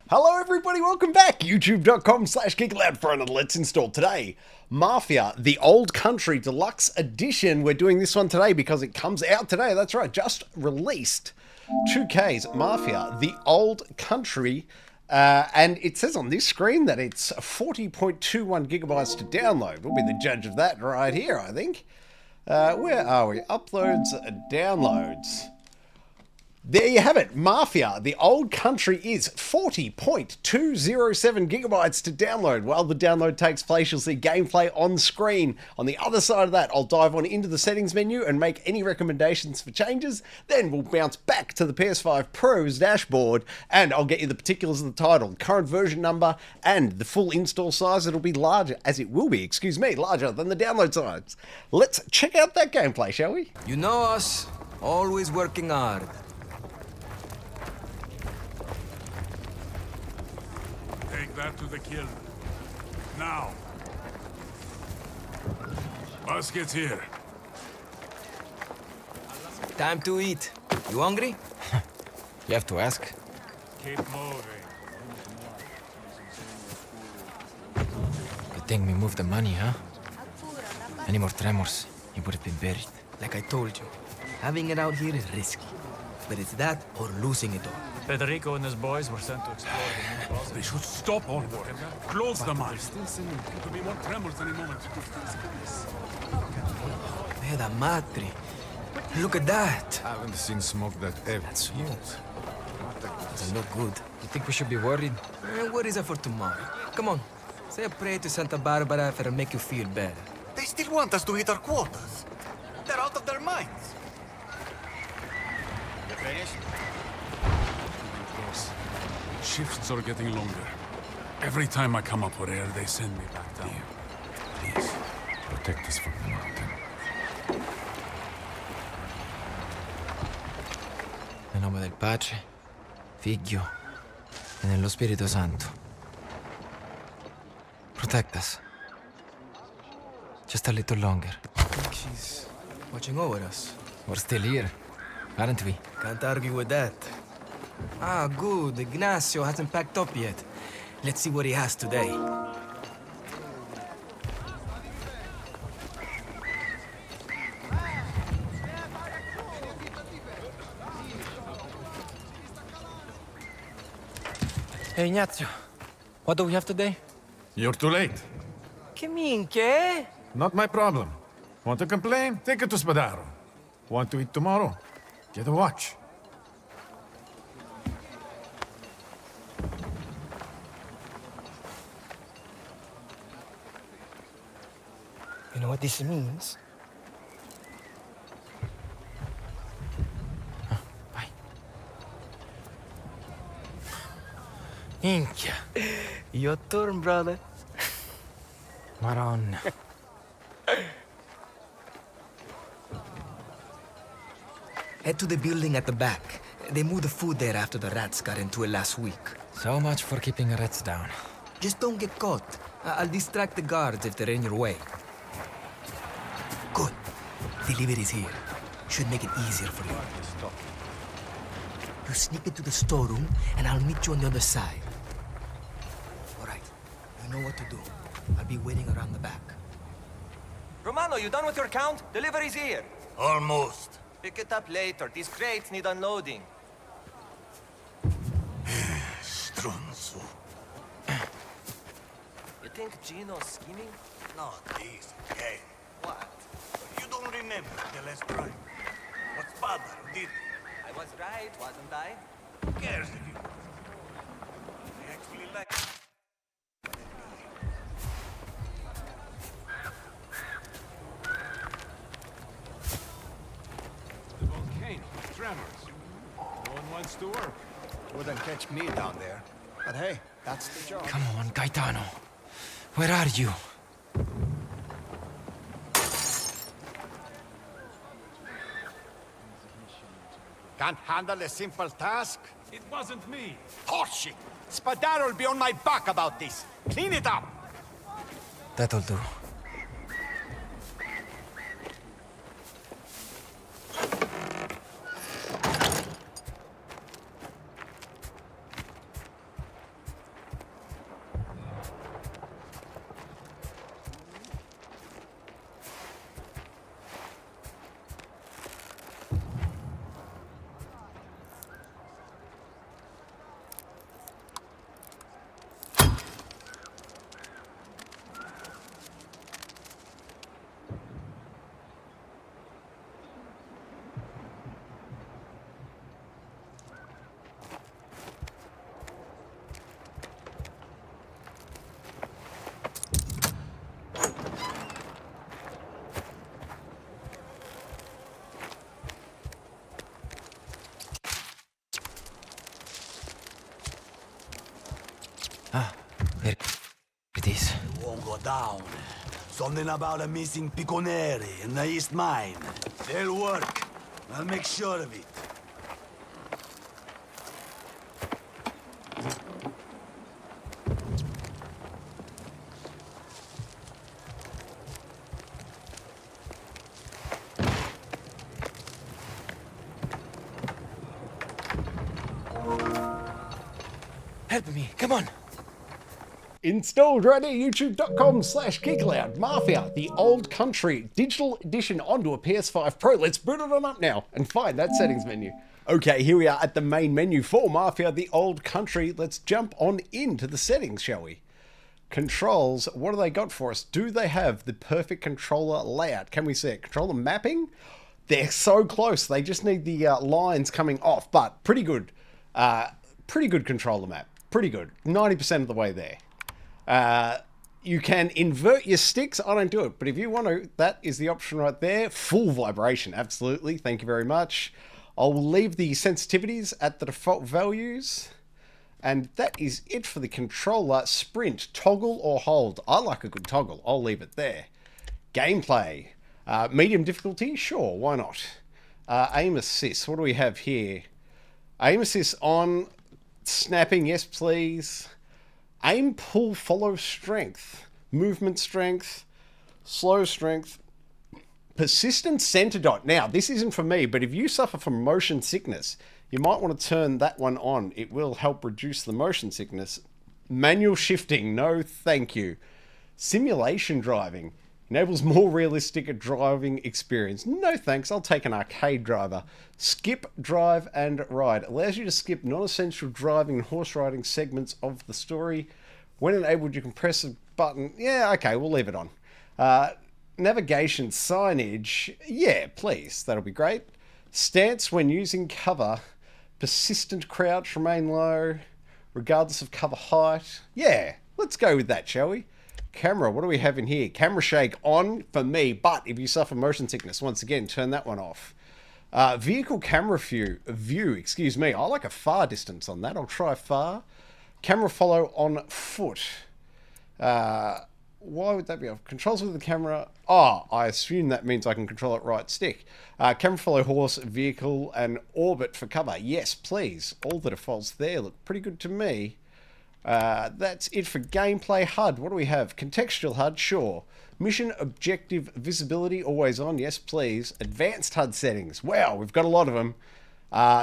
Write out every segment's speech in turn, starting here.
Hello everybody, welcome back. YouTube.com/Geek for another Let's Install. Today, Mafia, the Old Country Deluxe Edition. We're doing this one today because it comes out today. That's right, just released. 2K's Mafia, the Old Country. And it says on this screen that it's 40.21 gigabytes to download. We'll be the judge of that right here, I think. Where are we? Uploads, downloads. There you have it. Mafia, the Old Country is 40.207 gigabytes to download. While the download takes place, you'll see gameplay on screen. On the other side of that, I'll dive on into the settings menu and make any recommendations for changes. Then we'll bounce back to the PS5 Pro's dashboard and I'll get you the particulars of the title, current version number, and the full install size. It'll be larger, as it will be, larger than the download size. Let's check out that gameplay, shall we? You know us, always working hard. Take that to the kiln. Now. Basket's here. Time to eat. You hungry? You have to ask. Keep moving. Good thing we moved the money, huh? Any more tremors, he would have been buried. Like I told you, having it out here is risky. But it's that or losing it all. Federico and his boys were sent to explore the new closet. They should stop all work. Close the mine. Could be more tremors any moment. Meda madre. Look at that. I haven't seen smoke that ever. That's smooth. Doesn't look good. You think we should be worried? Worries are for tomorrow. Come on. Say a prayer to Santa Barbara for make you feel better. They still want us to hit our quotas. They're out of their minds. You finished? Shifts are getting longer. Every time I come up for air, they send me back down. Please, protect us from the mountain. Nel nome del Padre, Figlio, e nello Spirito Santo. Protect us. Just a little longer. I think she's watching over us. We're still here, aren't we? Can't argue with that. Ah, good. Ignacio hasn't packed up yet. Let's see what he has today. Hey, Ignazio, what do we have today? You're too late. Che minchia? Not my problem. Want to complain? Take it to Spadaro. Want to eat tomorrow? Get a watch. You know what this means? Vai. Minchia. Your turn, brother. Maronna. Head to the building at the back. They moved the food there after the rats got into it last week. So much for keeping rats down. Just don't get caught. I'll distract the guards if they're in your way. Good. Delivery's here. Should make it easier for you. You sneak into the storeroom, and I'll meet you on the other side. All right. You know what to do. I'll be waiting around the back. Romano, you done with your count? Delivery's here. Almost. Pick it up later. These crates need unloading. Stronzo. You think Gino's scheming? Not this, okay? What? You don't remember the last crime. What's father did? I was right, wasn't I? Who cares if you... I actually like... The volcano, tremors. No one wants to work. Wouldn't catch me down there. But hey, that's the job. Come on, Gaetano. Where are you? Can't handle a simple task? It wasn't me. Horseshit! Spadaro will be on my back about this. Clean it up! That'll do. Here it is. Won't go down. Something about a missing Piconeri in the East Mine. They'll work. I'll make sure of it. Help me, come on. Installed right here, youtube.com/GeekAloud. Mafia, the Old Country digital edition onto a PS5 Pro. Let's boot it on up now and find that settings menu. Okay, here we are at the main menu for Mafia, the Old Country. Let's jump on into the settings, shall we? Controls, what do they got for us? Do they have the perfect controller layout? Can we see it? Controller mapping? They're so close. They just need the lines coming off, but pretty good. Pretty good controller map. Pretty good. 90% of the way there. You can invert your sticks. I don't do it, but if you want to, that is the option right there. Full vibration, absolutely. Thank you very much. I'll leave the sensitivities at the default values. And that is it for the controller. Sprint, toggle or hold. I like a good toggle. I'll leave it there. Gameplay. Medium difficulty? Sure, why not? Aim assist. What do we have here? Aim assist on. Snapping, yes please. Aim, pull, follow strength. Movement strength. Slow strength. Persistent center dot. Now, this isn't for me, but if you suffer from motion sickness, you might want to turn that one on. It will help reduce the motion sickness. Manual shifting. No, thank you. Simulation driving. Enables more realistic driving experience. No thanks, I'll take an arcade driver. Skip, drive, and ride. Allows you to skip non-essential driving and horse riding segments of the story. When enabled, you can press a button. Yeah, okay, we'll leave it on. Navigation, signage. Yeah, please, that'll be great. Stance when using cover. Persistent crouch, remain low, regardless of cover height. Yeah, let's go with that, shall we? Camera, what do we have in here? Camera shake on for me, but if you suffer motion sickness, once again, turn that one off. Vehicle camera view, excuse me. I like a far distance on that. I'll try far. Camera follow on foot. Why would that be off? Controls with the camera. Oh, I assume that means I can control it right stick. Camera follow horse, vehicle, and orbit for cover. Yes, please. All the defaults there look pretty good to me. That's it for gameplay. HUD, what do we have? Contextual HUD, sure. Mission objective visibility, always on, yes please. Advanced HUD settings, wow, we've got a lot of them.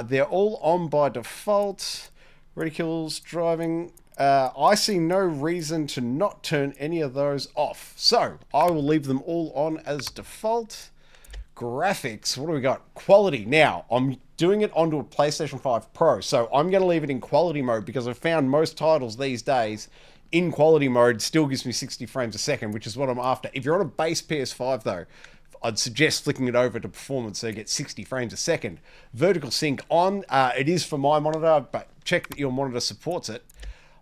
They're all on by default. Reticles, driving. I see no reason to not turn any of those off. So, I will leave them all on as default. Graphics, what do we got? Quality. Now, I'm doing it onto a PlayStation 5 Pro, so I'm going to leave it in quality mode because I've found most titles these days in quality mode still gives me 60 frames a second, which is what I'm after. If you're on a base PS5 though, I'd suggest flicking it over to performance so you get 60 frames a second. Vertical sync on. It is for my monitor, but check that your monitor supports it.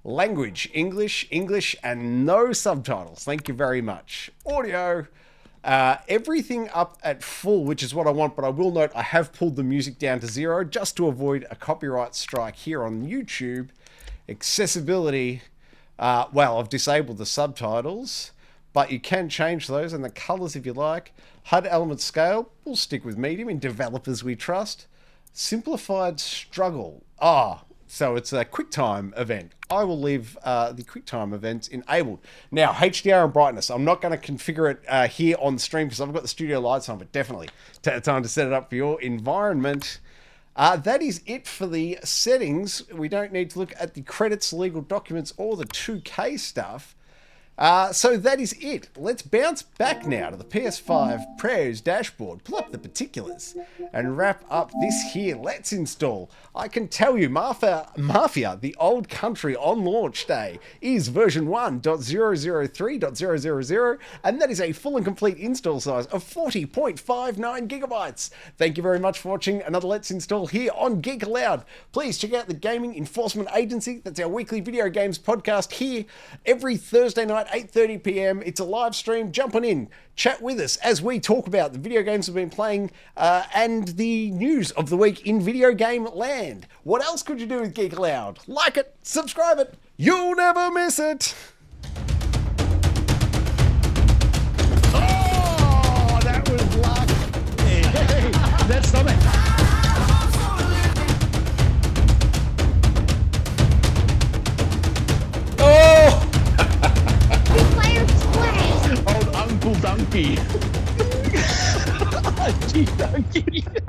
Language, English, and no subtitles. Thank you very much. Audio. Everything up at full, which is what I want, but I will note I have pulled the music down to 0 just to avoid a copyright strike here on YouTube. Accessibility, well, I've disabled the subtitles, but you can change those and the colors if you like. HUD element scale, we'll stick with medium. In developers we trust. Simplified struggle. So it's a QuickTime event. I will leave the QuickTime events enabled. Now, HDR and brightness. I'm not going to configure it here on stream because I've got the studio lights on, but definitely time to set it up for your environment. That is it for the settings. We don't need to look at the credits, legal documents, or the 2K stuff. So that is it. Let's bounce back now to the PS5 Pro's dashboard, pull up the particulars, and wrap up this here. Let's install. I can tell you, Mafia, the Old Country on launch day, is version 1.003.000, and that is a full and complete install size of 40.59 gigabytes. Thank you very much for watching another Let's Install here on Geek Aloud. Please check out the Gaming Enforcement Agency. That's our weekly video games podcast here every Thursday night, 8:30 p.m. It's a live stream. Jump on in, chat with us as we talk about the video games we've been playing and the news of the week in video game land. What else could you do with Geek Aloud? Like it, subscribe it. You'll never miss it. Oh, that was luck. Hey, that's something. Oh! Old Uncle Donkey. Gee, Donkey.